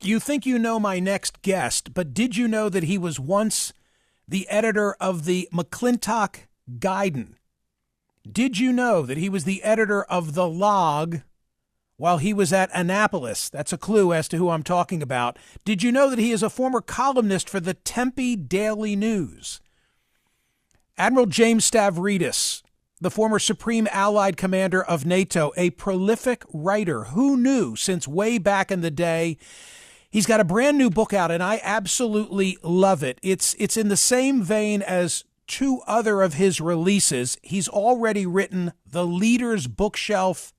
You think you know my next guest, but did you know that he was once the editor of the McClintock Guidon? Did you know that he was the editor of The Log while he was at Annapolis? That's a clue as to who I'm talking about. Did you know that he is a former columnist for the Tempe Daily News? Admiral James Stavridis, the former Supreme Allied Commander of NATO, a prolific writer. Who knew since way back in the day? He's got a brand new book out, and I absolutely love it. It's in the same vein as two other of his releases. He's already written The Leader's Bookshelf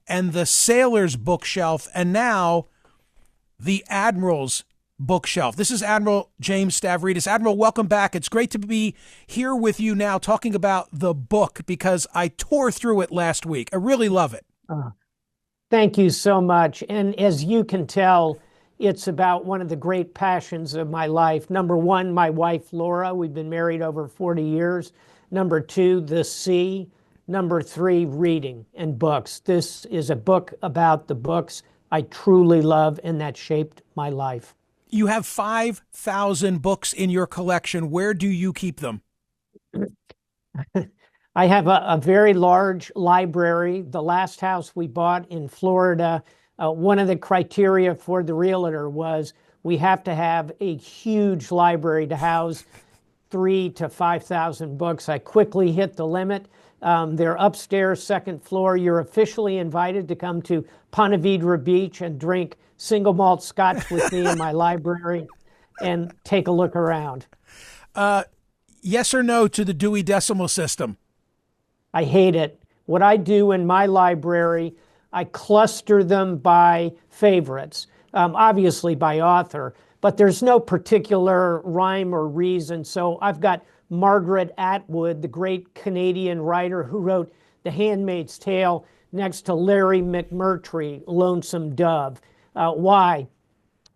and The Sailor's Bookshelf, and now The Admiral's Bookshelf. This is Admiral James Stavridis. Admiral, welcome back. It's great to be here with you now talking about the book because I tore through it last week. I really love it. Thank you so much. And as you can tell, it's about one of the great passions of my life. Number one, my wife, Laura. We've been married over 40 years. Number two, the sea. Number three, reading and books. This is a book about the books I truly love and that shaped my life. You have 5,000 books in your collection. Where do you keep them? I have a very large library. The last house we bought in Florida, one of the criteria for the realtor was we have to have a huge library to house 3,000 to 5,000 books. I quickly hit the limit. They're upstairs, second floor. You're officially invited to come to Ponte Vedra Beach and drink single malt scotch with me in my library and take a look around. Yes or no to the Dewey Decimal System? I hate it. What I do in my library, I cluster them by favorites, obviously by author, but there's no particular rhyme or reason. So I've got Margaret Atwood, the great Canadian writer who wrote The Handmaid's Tale, next to Larry McMurtry, Lonesome Dove. Why?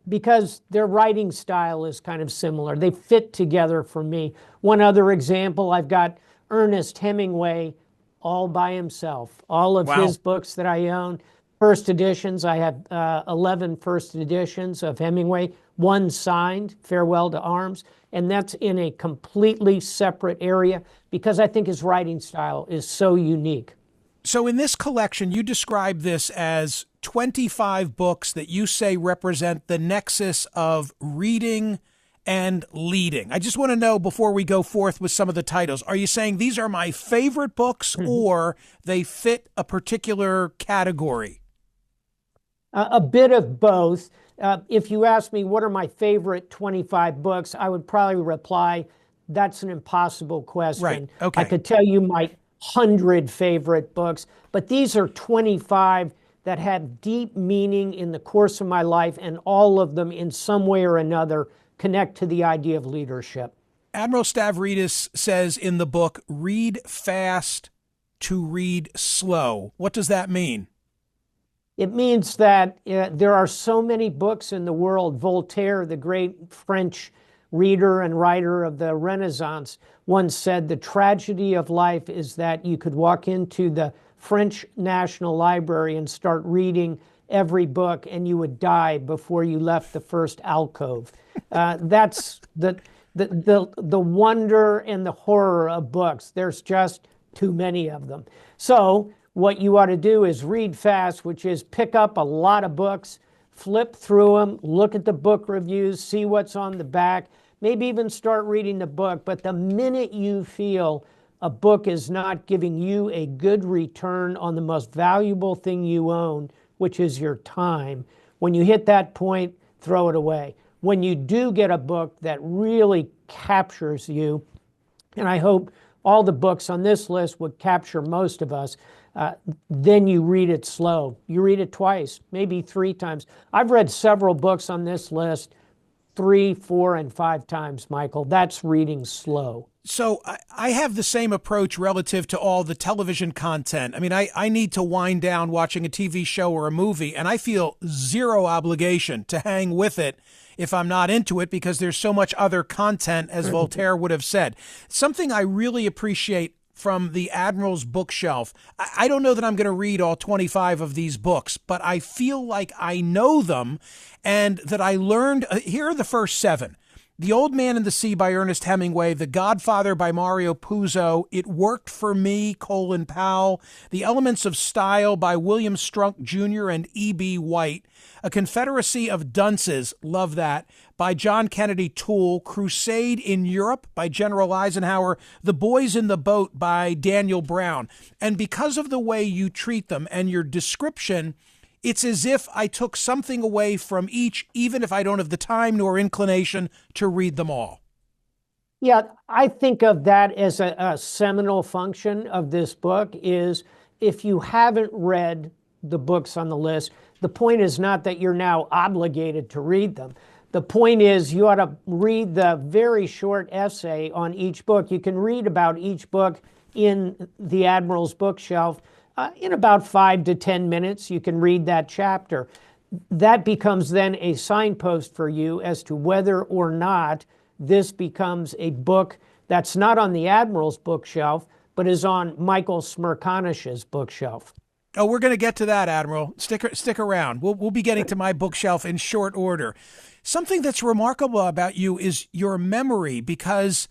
Because their writing style is kind of similar. They fit together for me. One other example, I've got Ernest Hemingway all by himself. All of his books that I own, first editions. I have 11 first editions of Hemingway, one signed, Farewell to Arms, and that's in a completely separate area because I think his writing style is so unique. So in this collection, you describe this as 25 books that you say represent the nexus of reading and leading. I just want to know before we go forth with some of the titles, are you saying these are my favorite books or they fit a particular category? A bit of both. If you ask me what are my favorite 25 books, I would probably reply, that's an impossible question. Right. Okay. I could tell you my 100 favorite books, but these are 25 that have deep meaning in the course of my life, and all of them in some way or another connect to the idea of leadership. Admiral Stavridis says in the book, read fast to read slow. What does that mean? It means that there are so many books in the world. Voltaire, the great French reader and writer of the Renaissance, once said the tragedy of life is that you could walk into the French National Library and start reading every book and you would die before you left the first alcove. That's the wonder and the horror of books. There's just too many of them. So what you ought to do is read fast, which is pick up a lot of books, flip through them, look at the book reviews, see what's on the back, maybe even start reading the book. But the minute you feel a book is not giving you a good return on the most valuable thing you own, which is your time, when you hit that point, throw it away. When you do get a book that really captures you, and I hope all the books on this list would capture most of us, then you read it slow. You read it twice, maybe 3 times. I've read several books on this list 3, 4, and 5 times, Michael. That's reading slow. So I have the same approach relative to all the television content. I mean, I need to wind down watching a TV show or a movie, and I feel zero obligation to hang with it if I'm not into it because there's so much other content, as Voltaire would have said. Something I really appreciate from the Admiral's bookshelf. I don't know that I'm going to read all 25 of these books, but I feel like I know them and that I learned. Here are the first 7. The Old Man and the Sea by Ernest Hemingway, The Godfather by Mario Puzo, It Worked for Me, Colin Powell, The Elements of Style by William Strunk Jr. and E.B. White, A Confederacy of Dunces, love that, by John Kennedy Toole, Crusade in Europe by General Eisenhower, The Boys in the Boat by Daniel Brown. And because of the way you treat them and your description, it's as if I took something away from each, even if I don't have the time nor inclination to read them all. Yeah, I think of that as a seminal function of this book is if you haven't read the books on the list, the point is not that you're now obligated to read them. The point is you ought to read the very short essay on each book. You can read about each book in the Admiral's bookshelf. In about 5 to 10 minutes, you can read that chapter. That becomes then a signpost for you as to whether or not this becomes a book that's not on the Admiral's bookshelf, but is on Michael Smerconish's bookshelf. Oh, we're going to get to that, Admiral. Stick around. We'll be getting to my bookshelf in short order. Something that's remarkable about you is your memory, because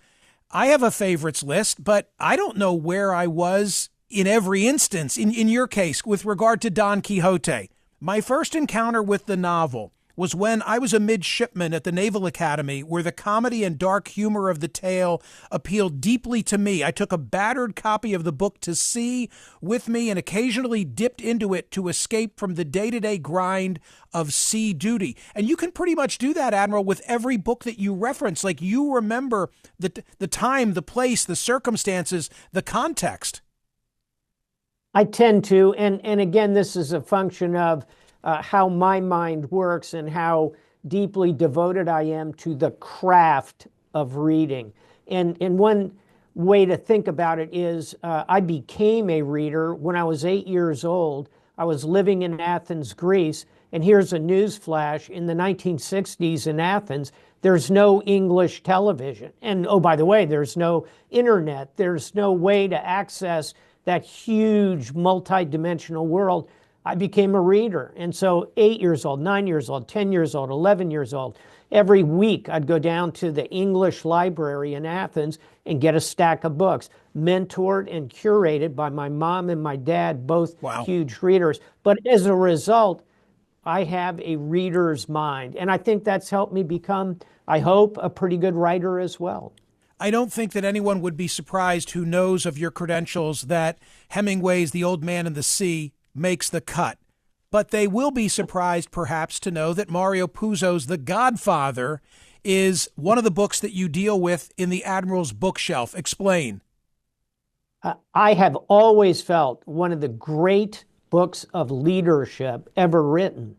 I have a favorites list, but I don't know where I was in every instance. In your case, with regard to Don Quixote, my first encounter with the novel was when I was a midshipman at the Naval Academy, where the comedy and dark humor of the tale appealed deeply to me. I took a battered copy of the book to sea with me and occasionally dipped into it to escape from the day-to-day grind of sea duty. And you can pretty much do that, Admiral, with every book that you reference. Like, you remember the time, the place, the circumstances, the context. I tend to, and again, this is a function of how my mind works and how deeply devoted I am to the craft of reading. And one way to think about it is I became a reader when I was 8 years old. I was living in Athens, Greece, and here's a news flash. In the 1960s in Athens, there's no English television. And oh, by the way, there's no internet. There's no way to access that huge multi-dimensional world. I became a reader. And so 8 years old, 9 years old, 10 years old, 11 years old, every week I'd go down to the English library in Athens and get a stack of books, mentored and curated by my mom and my dad, both huge readers. But as a result, I have a reader's mind. And I think that's helped me become, I hope, a pretty good writer as well. I don't think that anyone would be surprised who knows of your credentials that Hemingway's The Old Man and the Sea makes the cut. But they will be surprised, perhaps, to know that Mario Puzo's The Godfather is one of the books that you deal with in the Admiral's bookshelf. Explain. I have always felt one of the great books of leadership ever written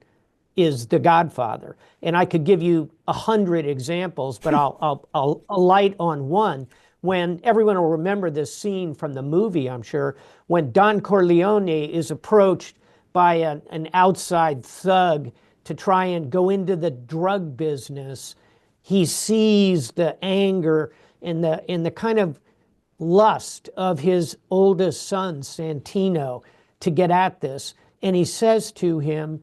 is The Godfather. And I could give you 100 examples, but I'll alight on one. When everyone will remember this scene from the movie, I'm sure, when Don Corleone is approached by an outside thug to try and go into the drug business. He sees the anger and the kind of lust of his oldest son, Santino, to get at this. And he says to him,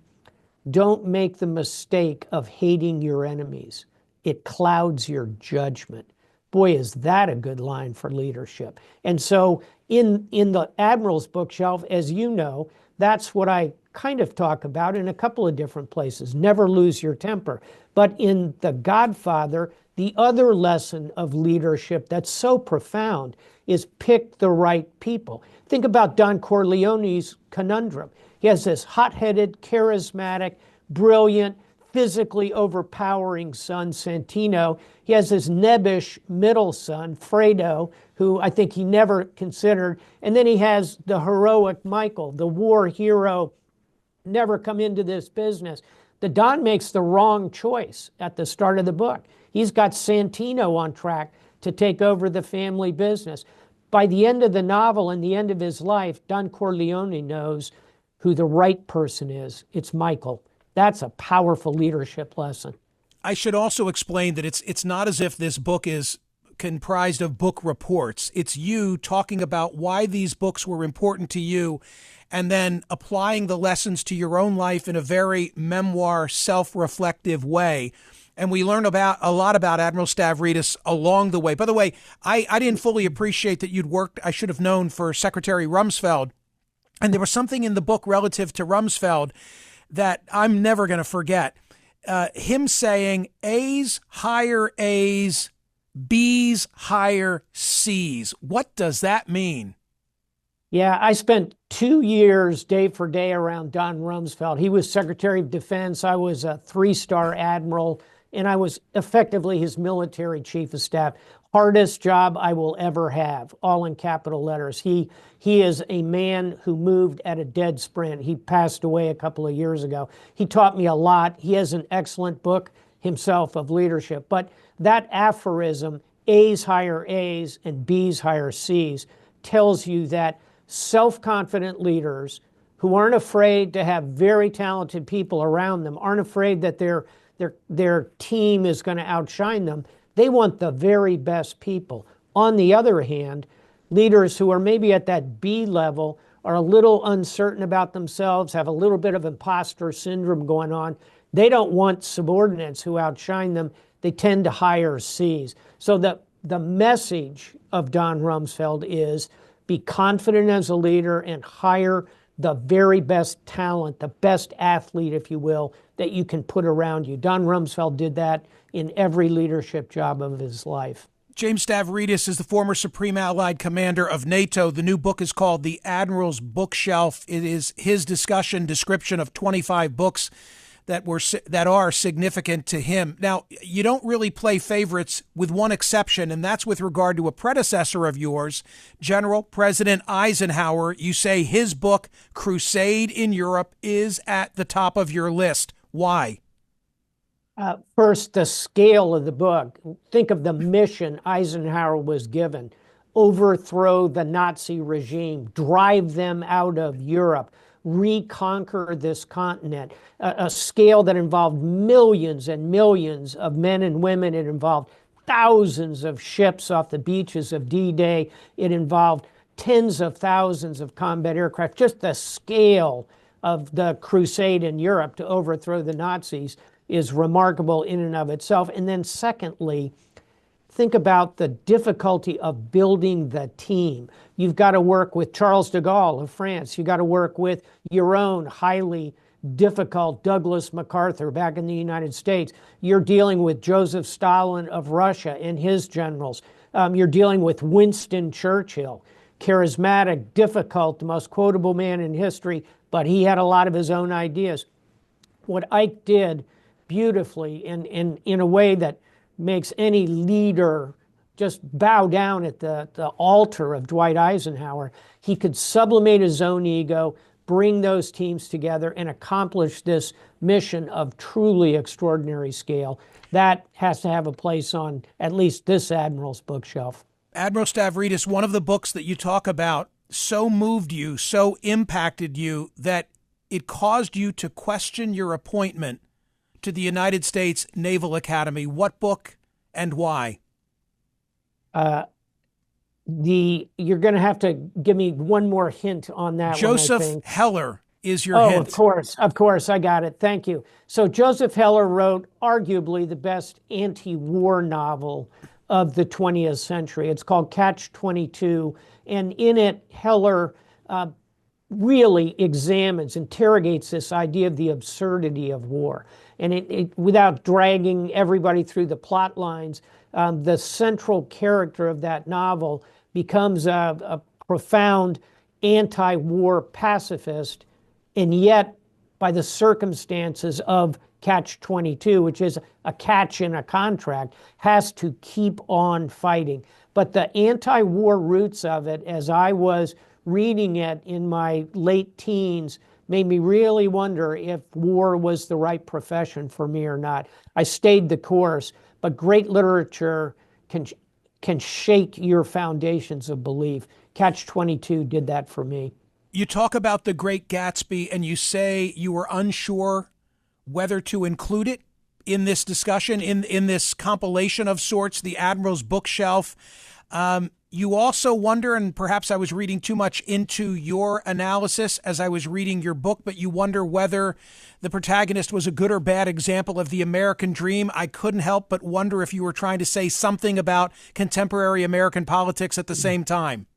"Don't make the mistake of hating your enemies. It clouds your judgment." Boy, is that a good line for leadership. And so in the Admiral's bookshelf, as you know, that's what I kind of talk about in a couple of different places. Never lose your temper. But in The Godfather, the other lesson of leadership that's so profound is pick the right people. Think about Don Corleone's conundrum. He has this hot-headed, charismatic, brilliant, physically overpowering son, Santino. He has this nebbish middle son, Fredo, who I think he never considered. And then he has the heroic Michael, the war hero, never come into this business. The Don makes the wrong choice at the start of the book. He's got Santino on track to take over the family business. By the end of the novel and the end of his life, Don Corleone knows who the right person is. It's Michael. That's a powerful leadership lesson. I should also explain that it's not as if this book is comprised of book reports. It's you talking about why these books were important to you and then applying the lessons to your own life in a very memoir, self-reflective way. And we learn about a lot about Admiral Stavridis along the way. By the way, I didn't fully appreciate that you'd worked, I should have known, for Secretary Rumsfeld. And there was something in the book relative to Rumsfeld that I'm never going to forget. Him saying A's hire A's, B's hire C's. What does that mean? Yeah, I spent 2 years day for day around Don Rumsfeld. He was Secretary of Defense. I was a 3-star admiral, and I was effectively his military chief of staff. Hardest job I will ever have, all in capital letters. He is a man who moved at a dead sprint. He passed away a couple of years ago. He taught me a lot. He has an excellent book himself of leadership. But that aphorism, A's hire A's and B's hire C's, tells you that self-confident leaders who aren't afraid to have very talented people around them, aren't afraid that their team is going to outshine them. They want the very best people. On the other hand, leaders who are maybe at that B level are a little uncertain about themselves, have a little bit of imposter syndrome going on. They don't want subordinates who outshine them. They tend to hire C's. So the message of Don Rumsfeld is be confident as a leader and hire the very best talent, the best athlete, if you will, that you can put around you. Don Rumsfeld did that in every leadership job of his life. James Stavridis is the former Supreme Allied Commander of NATO. The new book is called The Admiral's Bookshelf. It is his description of 25 books that are significant to him. Now, you don't really play favorites with one exception, and that's with regard to a predecessor of yours, General President Eisenhower. You say his book, Crusade in Europe, is at the top of your list. Why? First, the scale of the book. Think of the mission Eisenhower was given. Overthrow the Nazi regime, drive them out of Europe, reconquer this continent, a scale that involved millions and millions of men and women. It involved thousands of ships off the beaches of D-Day. It involved tens of thousands of combat aircraft. Just the scale of the crusade in Europe to overthrow the Nazis is remarkable in and of itself. And then secondly, think about the difficulty of building the team. You've got to work with Charles de Gaulle of France. You've got to work with your own highly difficult Douglas MacArthur back in the United States. You're dealing with Joseph Stalin of Russia and his generals. You're dealing with Winston Churchill, charismatic, difficult, the most quotable man in history, but he had a lot of his own ideas. What Ike did beautifully in a way that makes any leader just bow down at the altar of Dwight Eisenhower. He could sublimate his own ego, bring those teams together, and accomplish this mission of truly extraordinary scale. That has to have a place on at least this Admiral's bookshelf. Admiral Stavridis, one of the books that you talk about so moved you, so impacted you, that it caused you to question your appointment to the United States Naval Academy. What book and why? You're going to have to give me one more hint on that. Joseph Heller is your hint. Of course, I got it. Thank you. So Joseph Heller wrote arguably the best anti-war novel of the 20th century. It's called Catch-22, and in it, Heller really interrogates this idea of the absurdity of war. And it without dragging everybody through the plot lines, the central character of that novel becomes a profound anti-war pacifist, and yet, by the circumstances of Catch-22, which is a catch in a contract, has to keep on fighting. But the anti-war roots of it, as I was reading it in my late teens, made me really wonder if war was the right profession for me or not. I stayed the course, but great literature can shake your foundations of belief. Catch-22 did that for me. You talk about The Great Gatsby, and you say you were unsure whether to include it in this discussion, in this compilation of sorts, the Admiral's Bookshelf. You also wonder, and perhaps I was reading too much into your analysis as I was reading your book, but you wonder whether the protagonist was a good or bad example of the American dream. I couldn't help but wonder if you were trying to say something about contemporary American politics at the same time.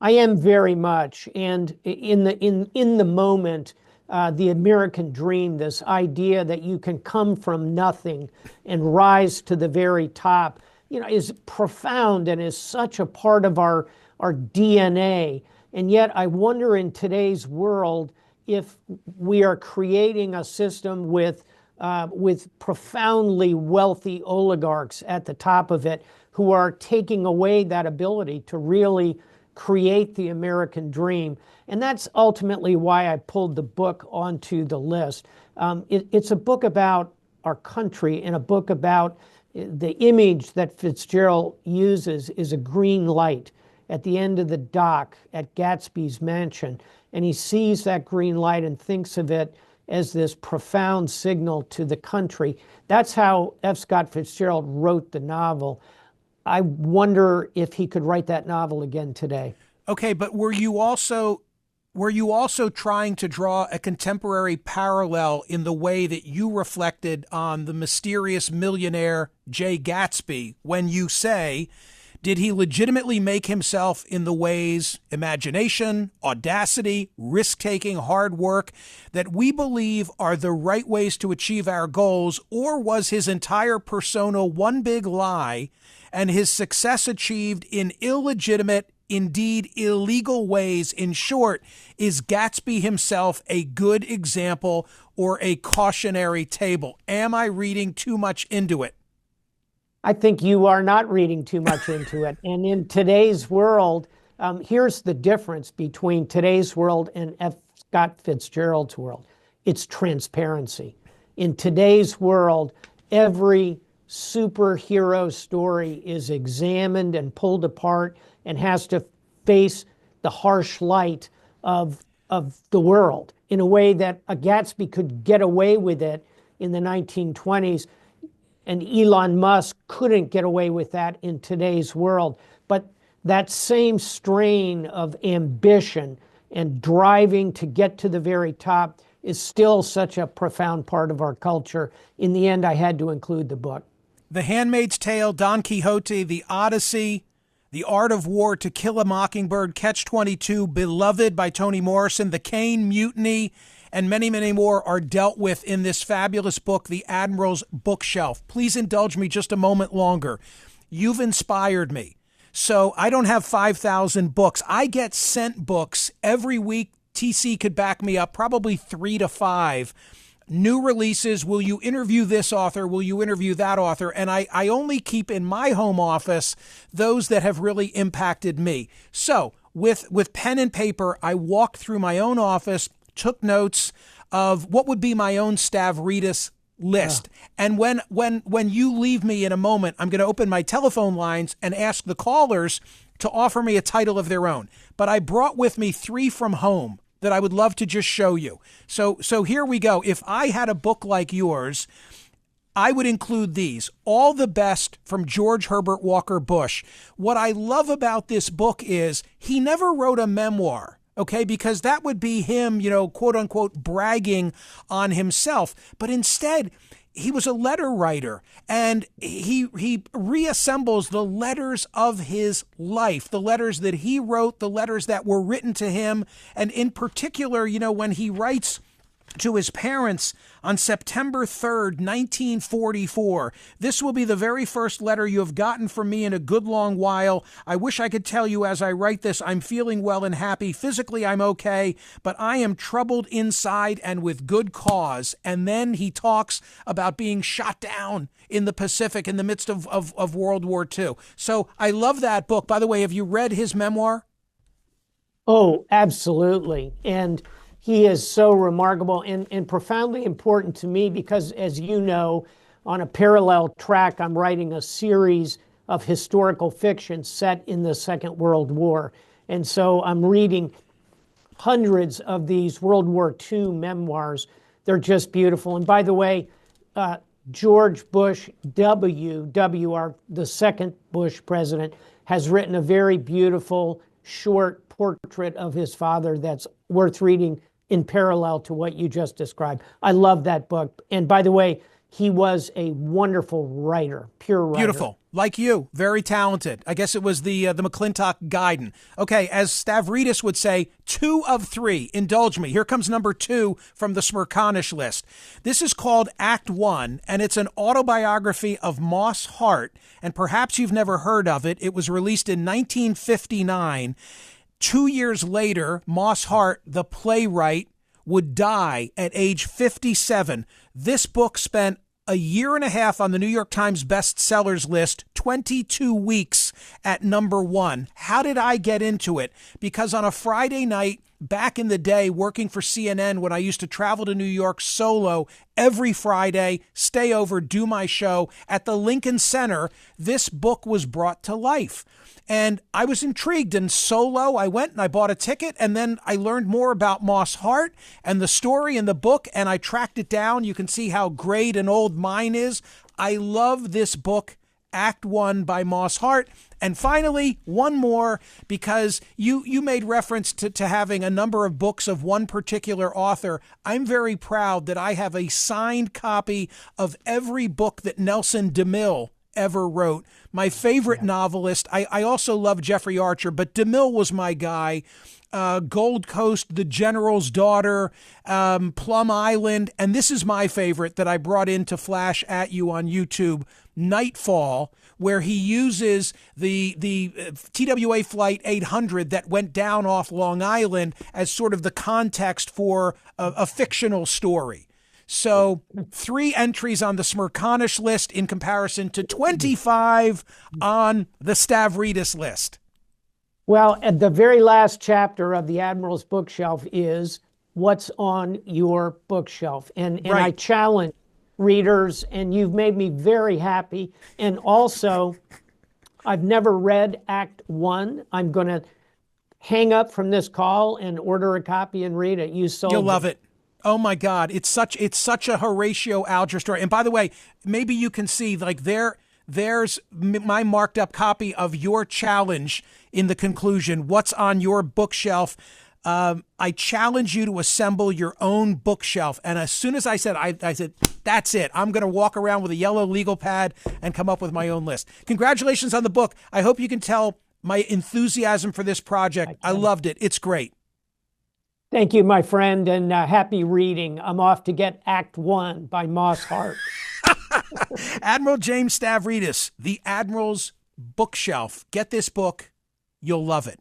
I am very much, and in the moment, the American dream, this idea that you can come from nothing and rise to the very top, is profound and is such a part of our DNA. And yet I wonder in today's world if we are creating a system with profoundly wealthy oligarchs at the top of it who are taking away that ability to really create the American dream. And that's ultimately why I pulled the book onto the list. It's a book about our country and a book about the image that Fitzgerald uses is a green light at the end of the dock at Gatsby's mansion. And he sees that green light and thinks of it as this profound signal to the country. That's how F. Scott Fitzgerald wrote the novel. I wonder if he could write that novel again today. Okay, but were you also trying to draw a contemporary parallel in the way that you reflected on the mysterious millionaire Jay Gatsby when you say, did he legitimately make himself in the ways, imagination, audacity, risk-taking, hard work that we believe are the right ways to achieve our goals, or was his entire persona one big lie and his success achieved in illegitimate, indeed illegal ways? In short, is Gatsby himself a good example or a cautionary tale? Am I reading too much into it? I think you are not reading too much into it. And in today's world, here's the difference between today's world and F. Scott Fitzgerald's world. It's transparency. In today's world, every superhero story is examined and pulled apart and has to face the harsh light of the world in a way that a Gatsby could get away with it in the 1920s. And Elon Musk couldn't get away with that in today's world. But that same strain of ambition and driving to get to the very top is still such a profound part of our culture. In the end, I had to include the book. The Handmaid's Tale, Don Quixote, The Odyssey, The Art of War, To Kill a Mockingbird, Catch-22, Beloved by Toni Morrison, The Caine Mutiny, and many, many more are dealt with in this fabulous book, The Admiral's Bookshelf. Please indulge me just a moment longer. You've inspired me. So I don't have 5,000 books. I get sent books every week. TC could back me up, probably 3 to 5. New releases. Will you interview this author? Will you interview that author? And I only keep in my home office those that have really impacted me. So with pen and paper, I walked through my own office, took notes of what would be my own Stavridis list. And when you leave me in a moment, I'm going to open my telephone lines and ask the callers to offer me a title of their own. But I brought with me 3 from home that I would love to just show you. So here we go. If I had a book like yours, I would include these. All the Best from George Herbert Walker Bush. What I love about this book is he never wrote a memoir. Okay, because that would be him, quote unquote, bragging on himself. But instead, he was a letter writer, and he reassembles the letters of his life, the letters that he wrote, the letters that were written to him. And in particular, when he writes to his parents on September 3rd, 1944. This will be the very first letter you have gotten from me in a good long while. I wish I could tell you as I write this, I'm feeling well and happy. Physically, I'm okay, but I am troubled inside and with good cause. And then he talks about being shot down in the Pacific in the midst of World War II. So I love that book. By the way, have you read his memoir? Oh, absolutely. And he is so remarkable and profoundly important to me because, as you know, on a parallel track, I'm writing a series of historical fiction set in the Second World War. And so I'm reading hundreds of these World War II memoirs. They're just beautiful. And by the way, George Bush the second Bush president, has written a very beautiful short portrait of his father that's worth reading in parallel to what you just described. I love that book. And by the way, he was a wonderful writer, pure writer. Beautiful. Like you, very talented. I guess it was the McClintock Guidon. Okay, as Stavridis would say, 2 of 3. Indulge me. Here comes number 2 from the Smerconish list. This is called Act 1, and it's an autobiography of Moss Hart, and perhaps you've never heard of it. It was released in 1959. 2 years later, Moss Hart, the playwright, would die at age 57. This book spent a year and a half on the New York Times bestsellers list, 22 weeks at number 1. How did I get into it? Because on a Friday night, back in the day, working for CNN, when I used to travel to New York solo every Friday, stay over, do my show at the Lincoln Center, this book was brought to life. And I was intrigued, and solo, I went and I bought a ticket, and then I learned more about Moss Hart and the story in the book, and I tracked it down. You can see how great and old mine is. I love this book, Act 1 by Moss Hart. And finally, one more, because you made reference to having a number of books of one particular author. I'm very proud that I have a signed copy of every book that Nelson DeMille ever wrote. My favorite novelist. I also love Jeffrey Archer, but DeMille was my guy. Gold Coast, The General's Daughter, Plum Island, and this is my favorite that I brought in to flash at you on YouTube, Nightfall, where he uses the TWA Flight 800 that went down off Long Island as sort of the context for a fictional story. So 3 entries on the Smerconish list in comparison to 25 on the Stavridis list. Well, at the very last chapter of the Admiral's bookshelf is what's on your bookshelf. And Right. I challenge readers, and you've made me very happy. And also, I've never read Act 1. I'm going to hang up from this call and order a copy and read it. You'll love it. Oh my God, it's such a Horatio Alger story. And by the way, maybe you can see like there's my marked up copy of your challenge in the conclusion. What's on your bookshelf? I challenge you to assemble your own bookshelf. And as soon as I said, I said, that's it. I'm going to walk around with a yellow legal pad and come up with my own list. Congratulations on the book. I hope you can tell my enthusiasm for this project. I loved it. It's great. Thank you, my friend, and happy reading. I'm off to get Act 1 by Moss Hart. Admiral James Stavridis, The Admiral's Bookshelf. Get this book. You'll love it.